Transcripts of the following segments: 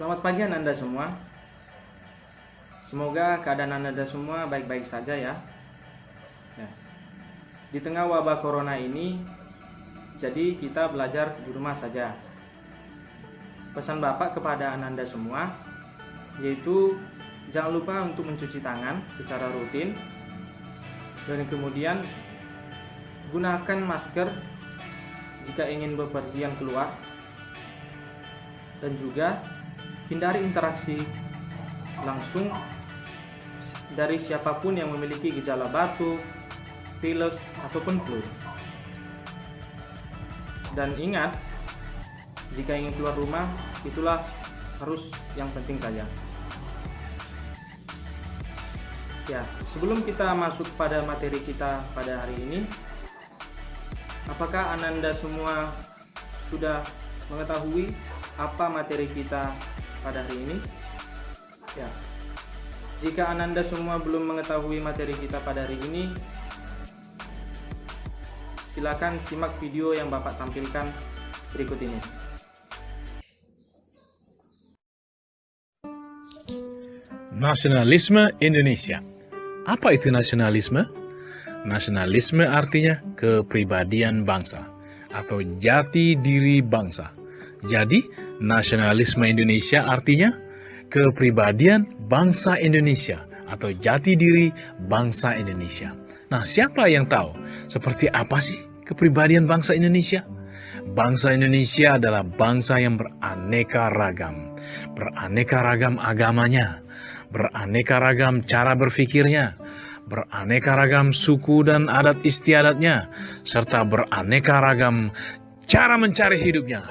Selamat pagi Anda semua. Semoga keadaan Anda semua baik-baik saja ya. Di tengah wabah corona ini, jadi kita belajar di rumah saja. Pesan Bapak kepada Anda semua yaitu jangan lupa untuk mencuci tangan secara rutin, dan kemudian gunakan masker jika ingin bepergian keluar, dan juga hindari interaksi langsung dari siapapun yang memiliki gejala batuk, pilek, ataupun flu. Dan ingat, jika ingin keluar rumah, itulah harus yang penting saja. Ya, sebelum kita masuk pada materi kita pada hari ini, apakah Anda semua sudah mengetahui apa materi kita pada hari ini? Ya. Jika Anda semua belum mengetahui materi kita pada hari ini, silakan simak video yang Bapak tampilkan berikut ini. Nasionalisme Indonesia. Apa itu nasionalisme? Nasionalisme artinya kepribadian bangsa atau jati diri bangsa. Jadi, nasionalisme Indonesia artinya kepribadian bangsa Indonesia atau jati diri bangsa Indonesia. Nah, siapa yang tahu seperti apa sih kepribadian bangsa Indonesia? Bangsa Indonesia adalah bangsa yang beraneka ragam. Beraneka ragam agamanya, beraneka ragam cara berfikirnya, beraneka ragam suku dan adat istiadatnya, serta beraneka ragam cara mencari hidupnya.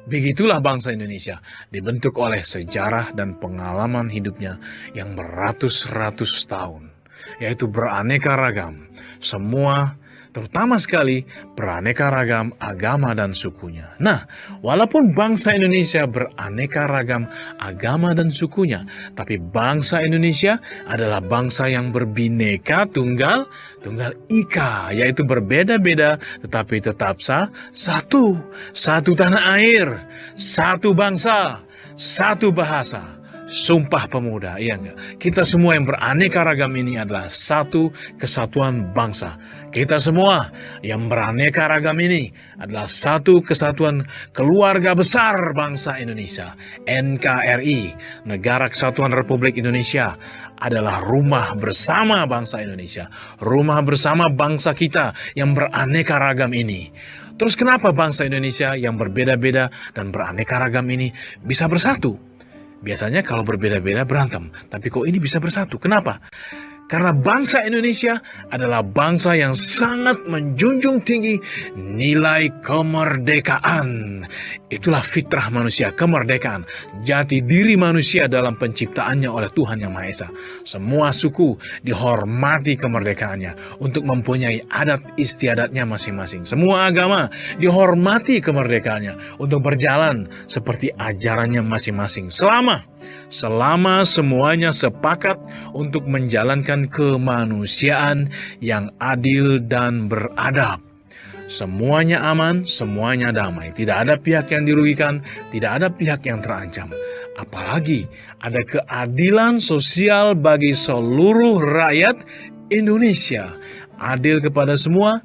Begitulah bangsa Indonesia, dibentuk oleh sejarah dan pengalaman hidupnya yang beratus-ratus tahun, yaitu beraneka ragam. Semua, terutama sekali, beraneka ragam agama dan sukunya. Nah, walaupun bangsa Indonesia beraneka ragam agama dan sukunya, tapi bangsa Indonesia adalah bangsa yang berbineka tunggal ika, yaitu berbeda-beda tetapi tetap satu. Satu tanah air, satu bangsa, satu bahasa. Sumpah Pemuda, iya enggak? Kita semua yang beraneka ragam ini adalah satu kesatuan bangsa. Kita semua yang beraneka ragam ini adalah satu kesatuan keluarga besar bangsa Indonesia. NKRI, Negara Kesatuan Republik Indonesia, adalah rumah bersama bangsa Indonesia. Rumah bersama bangsa kita yang beraneka ragam ini. Terus kenapa bangsa Indonesia yang berbeda-beda dan beraneka ragam ini bisa bersatu? Biasanya kalau berbeda-beda berantem, tapi kok ini bisa bersatu? Kenapa? Karena bangsa Indonesia adalah bangsa yang sangat menjunjung tinggi nilai kemerdekaan. Itulah fitrah manusia, kemerdekaan. Jati diri manusia dalam penciptaannya oleh Tuhan Yang Maha Esa. Semua suku dihormati kemerdekaannya untuk mempunyai adat istiadatnya masing-masing. Semua agama dihormati kemerdekaannya untuk berjalan seperti ajarannya masing-masing. Selama semuanya sepakat untuk menjalankan kemanusiaan yang adil dan beradab. Semuanya aman, semuanya damai. Tidak ada pihak yang dirugikan, tidak ada pihak yang terancam. Apalagi ada keadilan sosial bagi seluruh rakyat Indonesia. Adil kepada semua,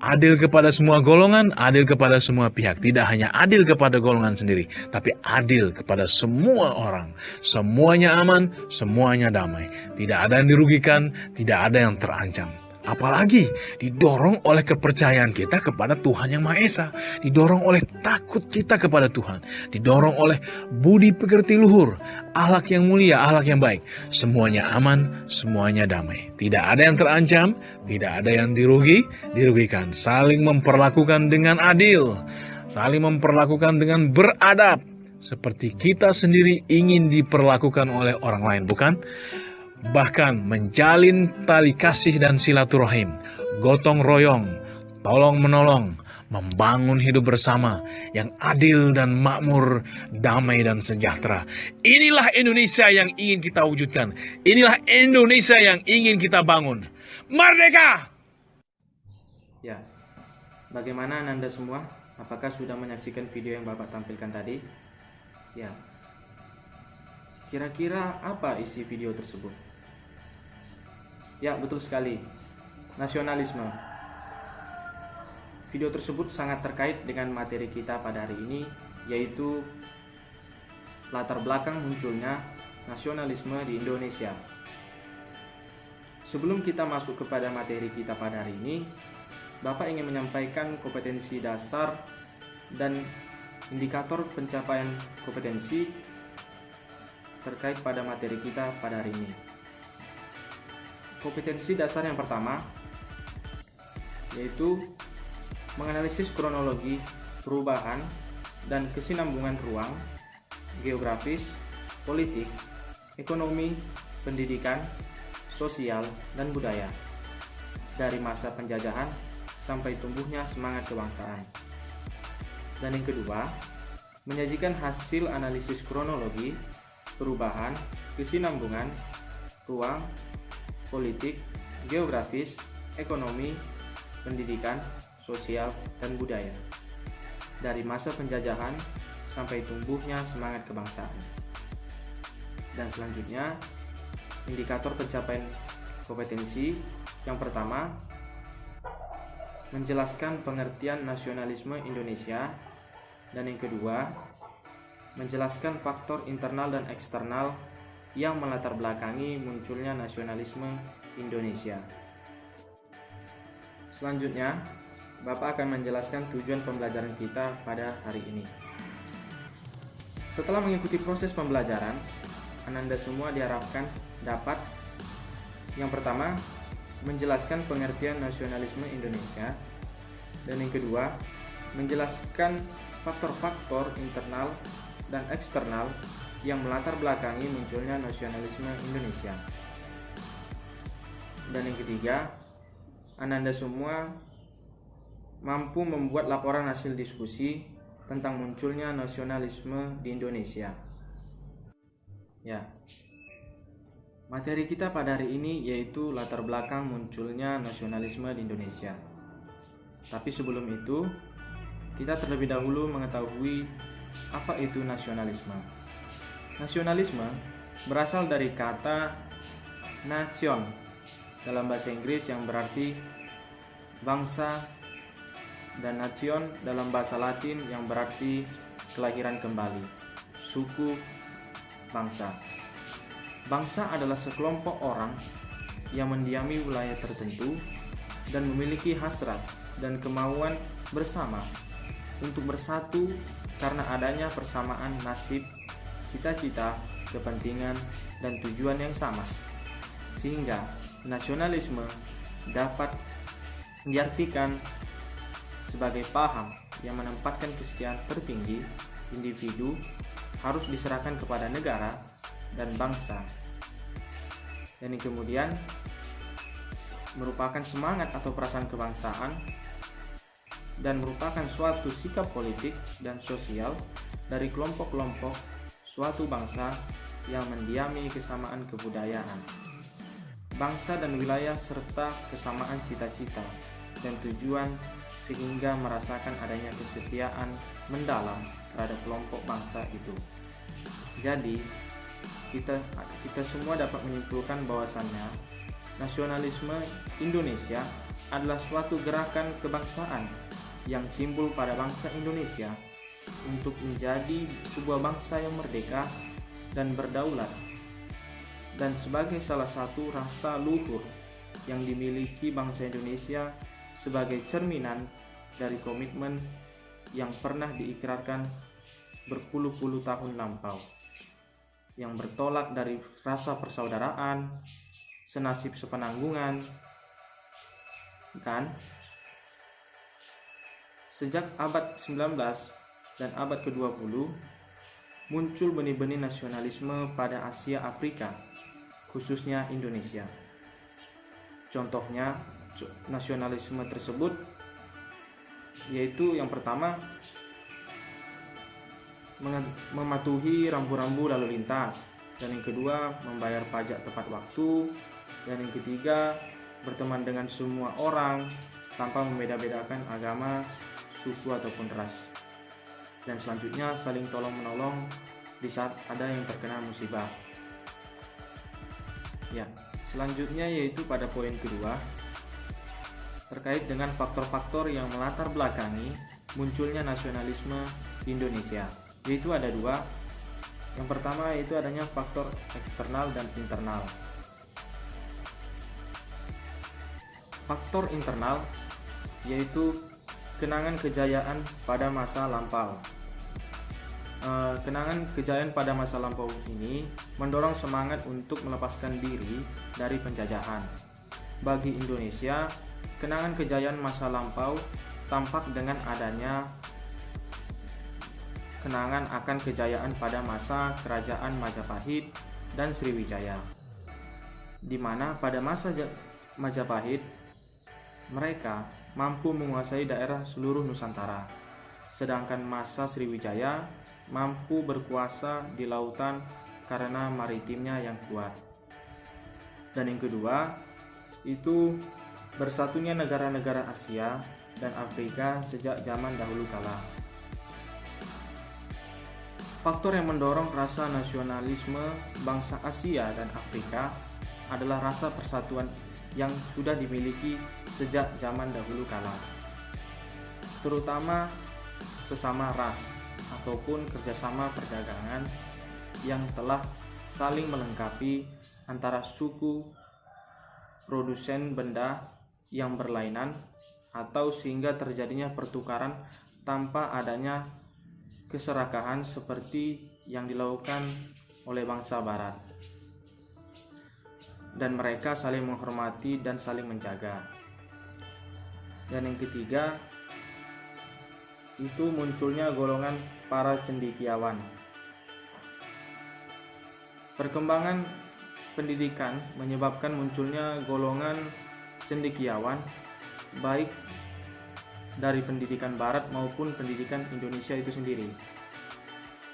adil kepada semua golongan, adil kepada semua pihak. Tidak hanya adil kepada golongan sendiri, tapi adil kepada semua orang. Semuanya aman, semuanya damai. Tidak ada yang dirugikan, tidak ada yang terancam. Apalagi didorong oleh kepercayaan kita kepada Tuhan Yang Maha Esa. Didorong oleh takut kita kepada Tuhan. Didorong oleh budi pekerti luhur, akhlak yang mulia, akhlak yang baik. Semuanya aman, semuanya damai. Tidak ada yang terancam, tidak ada yang dirugikan. Saling memperlakukan dengan adil. Saling memperlakukan dengan beradab. Seperti kita sendiri ingin diperlakukan oleh orang lain, bukan? Bahkan menjalin tali kasih dan silaturahim, gotong royong, tolong menolong, membangun hidup bersama yang adil dan makmur, damai dan sejahtera. Inilah Indonesia yang ingin kita wujudkan. Inilah Indonesia yang ingin kita bangun. Merdeka! Ya, bagaimana Anda semua? Apakah sudah menyaksikan video yang Bapak tampilkan tadi? Ya, Kira-kira apa isi video tersebut? Ya, betul sekali. Nasionalisme. Video tersebut sangat terkait dengan materi kita pada hari ini, yaitu latar belakang munculnya nasionalisme di Indonesia. Sebelum kita masuk kepada materi kita pada hari ini, Bapak ingin menyampaikan kompetensi dasar dan indikator pencapaian kompetensi terkait pada materi kita pada hari ini. Kompetensi dasar yang pertama yaitu menganalisis kronologi perubahan dan kesinambungan ruang, geografis, politik, ekonomi, pendidikan, sosial, dan budaya dari masa penjajahan sampai tumbuhnya semangat kebangsaan. Dan yang kedua, menyajikan hasil analisis kronologi perubahan, kesinambungan, ruang, politik, geografis, ekonomi, pendidikan, sosial, dan budaya dari masa penjajahan sampai tumbuhnya semangat kebangsaan. Dan selanjutnya, indikator pencapaian kompetensi yang pertama, menjelaskan pengertian nasionalisme Indonesia, dan yang kedua, menjelaskan faktor internal dan eksternal yang melatar belakangi munculnya nasionalisme Indonesia. Selanjutnya, Bapak akan menjelaskan tujuan pembelajaran kita pada hari ini. Setelah mengikuti proses pembelajaran, Ananda semua diharapkan dapat yang pertama, menjelaskan pengertian nasionalisme Indonesia, dan yang kedua, menjelaskan faktor-faktor internal dan eksternal yang melatar belakangi munculnya nasionalisme Indonesia. Dan yang ketiga, Ananda semua mampu membuat laporan hasil diskusi tentang munculnya nasionalisme di Indonesia. Ya. Materi kita pada hari ini yaitu latar belakang munculnya nasionalisme di Indonesia. Tapi sebelum itu, kita terlebih dahulu mengetahui apa itu nasionalisme. Nasionalisme berasal dari kata nation dalam bahasa Inggris yang berarti bangsa, dan nation dalam bahasa Latin yang berarti kelahiran kembali, suku, bangsa. Bangsa adalah sekelompok orang yang mendiami wilayah tertentu dan memiliki hasrat dan kemauan bersama untuk bersatu karena adanya persamaan nasib, cita-cita, kepentingan, dan tujuan yang sama. Sehingga nasionalisme dapat diartikan sebagai paham yang menempatkan kesetiaan tertinggi individu harus diserahkan kepada negara dan bangsa, dan yang kemudian merupakan semangat atau perasaan kebangsaan dan merupakan suatu sikap politik dan sosial dari kelompok-kelompok suatu bangsa yang mendiami kesamaan kebudayaan, bangsa dan wilayah serta kesamaan cita-cita dan tujuan sehingga merasakan adanya kesetiaan mendalam terhadap kelompok bangsa itu. Jadi, kita semua dapat menyimpulkan bahwasannya nasionalisme Indonesia adalah suatu gerakan kebangsaan yang timbul pada bangsa Indonesia untuk menjadi sebuah bangsa yang merdeka dan berdaulat, dan sebagai salah satu rasa luhur yang dimiliki bangsa Indonesia sebagai cerminan dari komitmen yang pernah diikrarkan berpuluh-puluh tahun lampau, yang bertolak dari rasa persaudaraan, senasib sepenanggungan, kan? Sejak abad 19 dan abad ke-20, muncul benih-benih nasionalisme pada Asia Afrika, khususnya Indonesia. Contohnya, nasionalisme tersebut yaitu yang pertama, mematuhi rambu-rambu lalu lintas, dan yang kedua, membayar pajak tepat waktu, dan yang ketiga, berteman dengan semua orang tanpa membeda-bedakan agama, suku ataupun ras, dan selanjutnya saling tolong-menolong di saat ada yang terkena musibah. Ya, selanjutnya yaitu pada poin kedua terkait dengan faktor-faktor yang melatar belakangi munculnya nasionalisme di Indonesia. Yaitu ada dua. Yang pertama yaitu adanya faktor eksternal dan internal. Faktor internal yaitu kenangan kejayaan pada masa lampau. Kenangan kejayaan pada masa lampau ini mendorong semangat untuk melepaskan diri dari penjajahan. Bagi Indonesia, kenangan kejayaan masa lampau tampak dengan adanya kenangan akan kejayaan pada masa Kerajaan Majapahit dan Sriwijaya, di mana pada masa Majapahit mereka mampu menguasai daerah seluruh Nusantara, sedangkan masa Sriwijaya mampu berkuasa di lautan karena maritimnya yang kuat. Dan yang kedua, itu bersatunya negara-negara Asia dan Afrika sejak zaman dahulu kala. Faktor yang mendorong rasa nasionalisme bangsa Asia dan Afrika adalah rasa persatuan yang sudah dimiliki sejak zaman dahulu kala, terutama sesama ras ataupun kerjasama perdagangan yang telah saling melengkapi antara suku produsen benda yang berlainan, atau sehingga terjadinya pertukaran tanpa adanya keserakahan seperti yang dilakukan oleh bangsa Barat, dan mereka saling menghormati dan saling menjaga. Dan yang ketiga itu munculnya golongan para cendekiawan. Perkembangan pendidikan menyebabkan munculnya golongan cendekiawan baik dari pendidikan Barat maupun pendidikan Indonesia itu sendiri.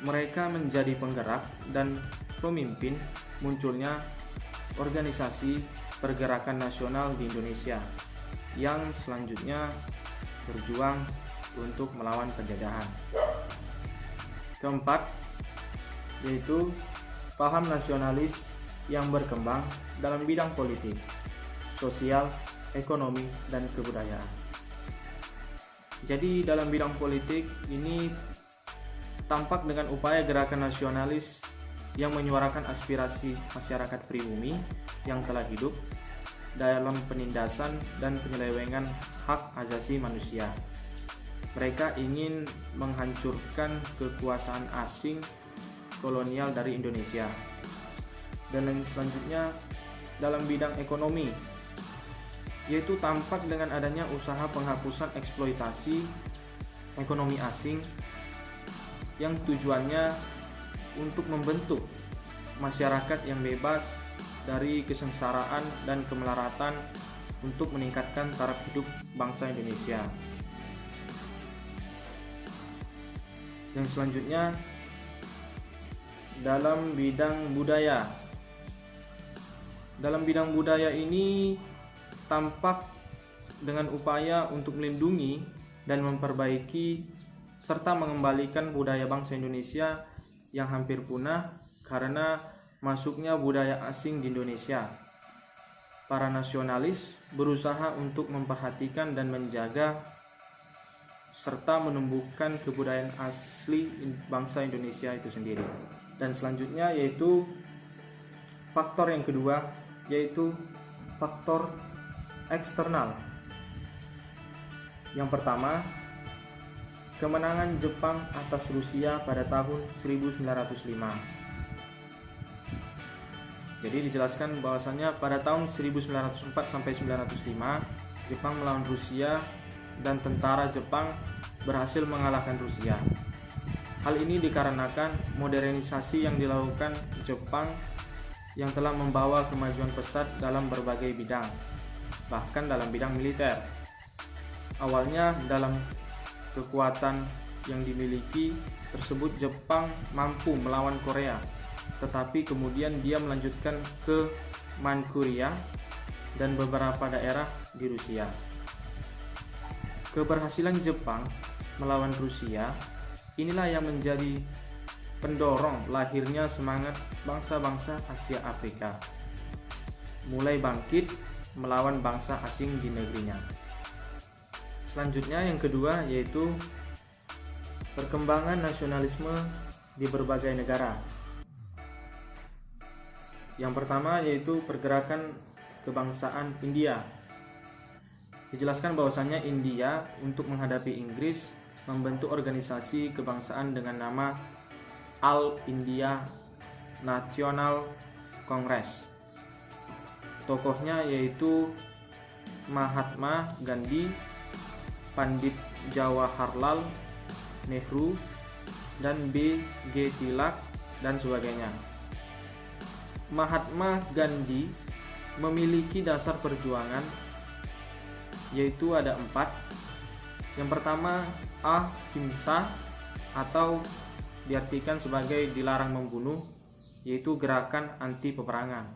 Mereka menjadi penggerak dan pemimpin munculnya organisasi pergerakan nasional di Indonesia yang selanjutnya berjuang untuk melawan penjajahan. Keempat, yaitu paham nasionalis yang berkembang dalam bidang politik, sosial, ekonomi, dan kebudayaan. Jadi dalam bidang politik ini tampak dengan upaya gerakan nasionalis yang menyuarakan aspirasi masyarakat pribumi yang telah hidup dalam penindasan dan penyelewengan hak asasi manusia. Mereka ingin menghancurkan kekuasaan asing kolonial dari Indonesia. Dan yang selanjutnya dalam bidang ekonomi, yaitu tampak dengan adanya usaha penghapusan eksploitasi ekonomi asing yang tujuannya untuk membentuk masyarakat yang bebas dari kesengsaraan dan kemelaratan untuk meningkatkan taraf hidup bangsa Indonesia. Yang selanjutnya dalam bidang budaya. Dalam bidang budaya ini tampak dengan upaya untuk melindungi dan memperbaiki serta mengembalikan budaya bangsa Indonesia yang hampir punah karena masuknya budaya asing di Indonesia. Para nasionalis berusaha untuk memperhatikan dan menjaga serta menumbuhkan kebudayaan asli bangsa Indonesia itu sendiri. Dan selanjutnya yaitu faktor yang kedua, yaitu faktor eksternal. Yang pertama, kemenangan Jepang atas Rusia pada tahun 1905. Jadi dijelaskan bahwasannya pada tahun 1904 sampai 1905 Jepang melawan Rusia dan tentara Jepang berhasil mengalahkan Rusia. Hal ini dikarenakan modernisasi yang dilakukan Jepang yang telah membawa kemajuan pesat dalam berbagai bidang, bahkan dalam bidang militer. Awalnya dalam kekuatan yang dimiliki tersebut Jepang mampu melawan Korea, tetapi kemudian dia melanjutkan ke Manchuria dan beberapa daerah di Rusia. Keberhasilan Jepang melawan Rusia inilah yang menjadi pendorong lahirnya semangat bangsa-bangsa Asia Afrika. mulai bangkit melawan bangsa asing di negerinya. Selanjutnya yang kedua yaitu perkembangan nasionalisme di berbagai negara. Yang pertama yaitu pergerakan kebangsaan India. Dijelaskan bahwasannya India untuk menghadapi Inggris membentuk organisasi kebangsaan dengan nama All India National Congress. Tokohnya yaitu Mahatma Gandhi, Pandit Jawaharlal Nehru, dan B.G. Tilak, dan sebagainya. Mahatma Gandhi memiliki dasar perjuangan yaitu ada 4. Yang pertama ahimsa atau diartikan sebagai dilarang membunuh, yaitu gerakan anti peperangan.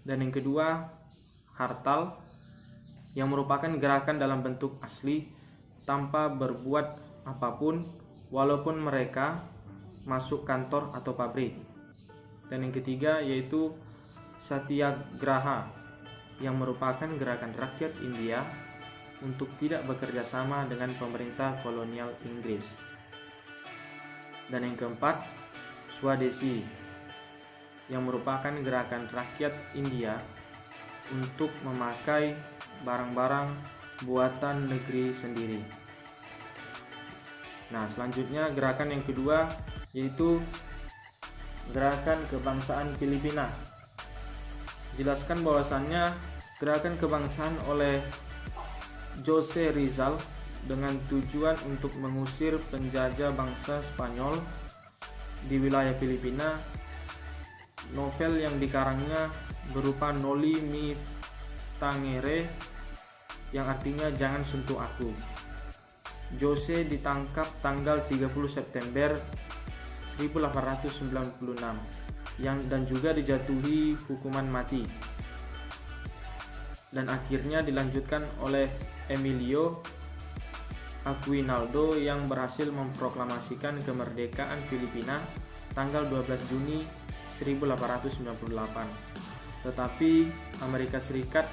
Dan yang kedua hartal, yang merupakan gerakan dalam bentuk asli tanpa berbuat apapun walaupun mereka masuk kantor atau pabrik. Dan yang ketiga yaitu satyagraha, yang merupakan gerakan rakyat India untuk tidak bekerja sama dengan pemerintah kolonial Inggris. Dan yang keempat Swadesi, yang merupakan gerakan rakyat India untuk memakai barang-barang buatan negeri sendiri. Nah, selanjutnya gerakan yang kedua yaitu gerakan kebangsaan Filipina. Jelaskan bahwasannya gerakan kebangsaan oleh Jose Rizal dengan tujuan untuk mengusir penjajah bangsa Spanyol di wilayah Filipina. Novel yang dikarangnya berupa Noli Me Tangere, yang artinya jangan sentuh aku. Jose ditangkap tanggal 30 September 1896 dan juga dijatuhi hukuman mati, dan akhirnya dilanjutkan oleh Emilio Aguinaldo yang berhasil memproklamasikan kemerdekaan Filipina tanggal 12 Juni 1898. Tetapi Amerika Serikat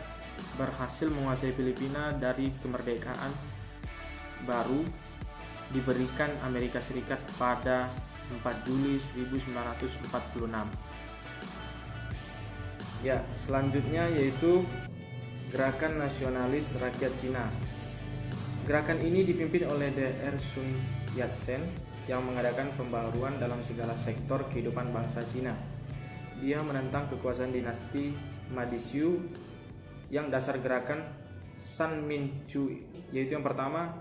berhasil menguasai Filipina dari kemerdekaan baru diberikan Amerika Serikat pada 4 Juli 1946. Ya, selanjutnya yaitu Gerakan Nasionalis Rakyat Cina. Gerakan ini dipimpin oleh Dr. Sun Yat-sen yang mengadakan pembaharuan dalam segala sektor kehidupan bangsa Cina. Dia menentang kekuasaan dinasti Manchu yang dasar gerakan San Minchu, yaitu yang pertama,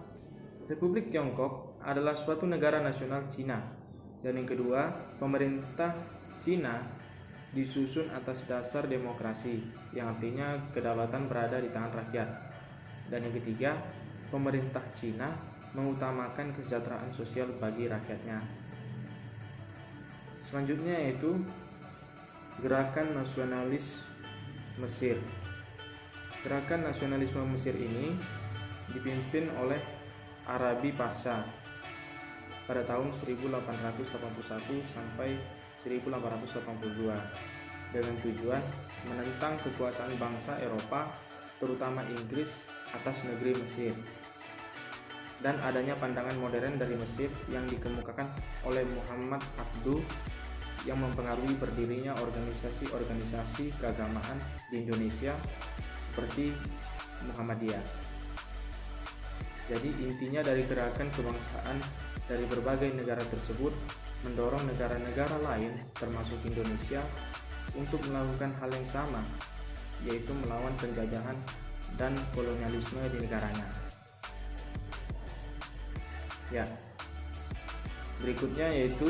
Republik Tiongkok adalah suatu negara nasional Cina. Dan yang kedua, pemerintah Cina disusun atas dasar demokrasi, yang artinya kedaulatan berada di tangan rakyat. Dan yang ketiga, pemerintah Cina mengutamakan kesejahteraan sosial bagi rakyatnya. Selanjutnya yaitu Gerakan Nasionalis Mesir. Gerakan nasionalisme Mesir ini dipimpin oleh Arabi Pasha pada tahun 1881 sampai 1882 dengan tujuan menentang kekuasaan bangsa Eropa, terutama Inggris, atas negeri Mesir, dan adanya pandangan modern dari Mesir yang dikemukakan oleh Muhammad Abduh yang mempengaruhi berdirinya organisasi-organisasi keagamaan di Indonesia seperti Muhammadiyah. Jadi intinya dari gerakan kebangsaan dari berbagai negara tersebut mendorong negara-negara lain termasuk Indonesia untuk melakukan hal yang sama, yaitu melawan penjajahan dan kolonialisme di negaranya. Ya, berikutnya yaitu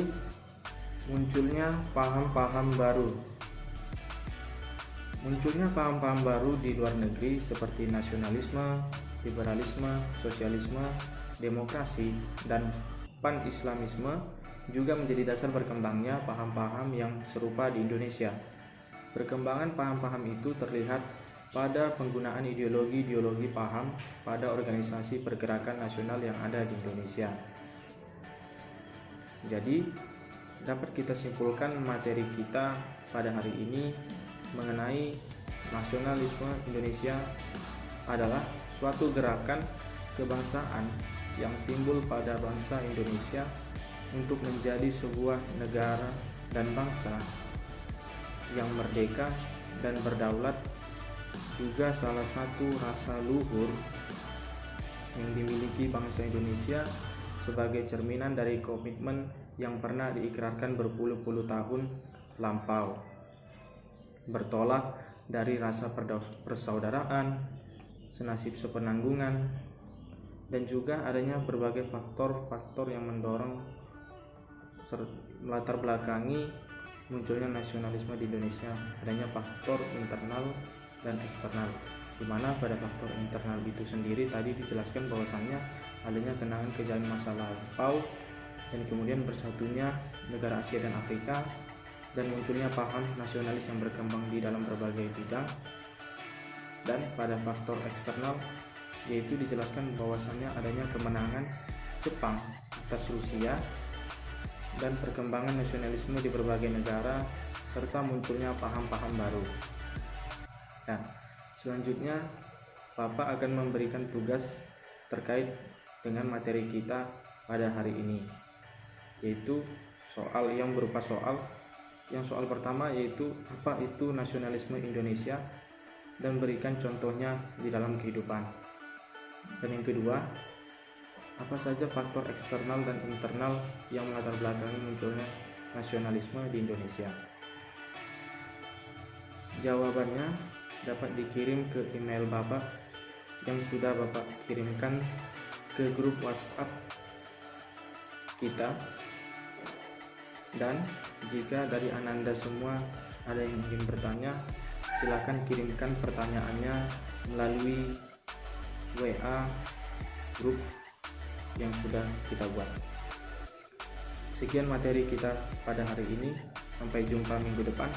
munculnya paham-paham baru. Munculnya paham-paham baru di luar negeri seperti nasionalisme, liberalisme, sosialisme, demokrasi, dan pan-islamisme juga menjadi dasar berkembangnya paham-paham yang serupa di Indonesia. Perkembangan paham-paham itu terlihat pada penggunaan ideologi-ideologi paham pada organisasi pergerakan nasional yang ada di Indonesia. Jadi, dapat kita simpulkan materi kita pada hari ini mengenai nasionalisme Indonesia adalah suatu gerakan kebangsaan yang timbul pada bangsa Indonesia untuk menjadi sebuah negara dan bangsa yang merdeka dan berdaulat, juga salah satu rasa luhur yang dimiliki bangsa Indonesia sebagai cerminan dari komitmen yang pernah diikrarkan berpuluh-puluh tahun lampau, bertolak dari rasa persaudaraan, senasib sepenanggungan, dan juga adanya berbagai faktor-faktor yang mendorong melatar belakangi munculnya nasionalisme di Indonesia. Adanya faktor internal dan eksternal, di mana pada faktor internal itu sendiri tadi dijelaskan bahwasannya adanya kenangan kejayaan masa lampau dan kemudian bersatunya negara Asia dan Afrika, dan munculnya paham nasionalis yang berkembang di dalam berbagai bidang. Dan pada faktor eksternal yaitu dijelaskan bahwasannya adanya kemenangan Jepang atas Rusia dan perkembangan nasionalisme di berbagai negara serta munculnya paham-paham baru. Nah, selanjutnya Bapak akan memberikan tugas terkait dengan materi kita pada hari ini, yaitu soal yang berupa yang soal pertama yaitu apa itu nasionalisme Indonesia dan berikan contohnya di dalam kehidupan. Dan yang kedua, apa saja faktor eksternal dan internal yang melatar belakangi munculnya nasionalisme di Indonesia? Jawabannya dapat dikirim ke email Bapak yang sudah Bapak kirimkan ke grup WhatsApp kita. Dan jika dari Ananda semua ada yang ingin bertanya, silakan kirimkan pertanyaannya melalui WA grup yang sudah kita buat. Sekian materi kita pada hari ini. Sampai jumpa minggu depan.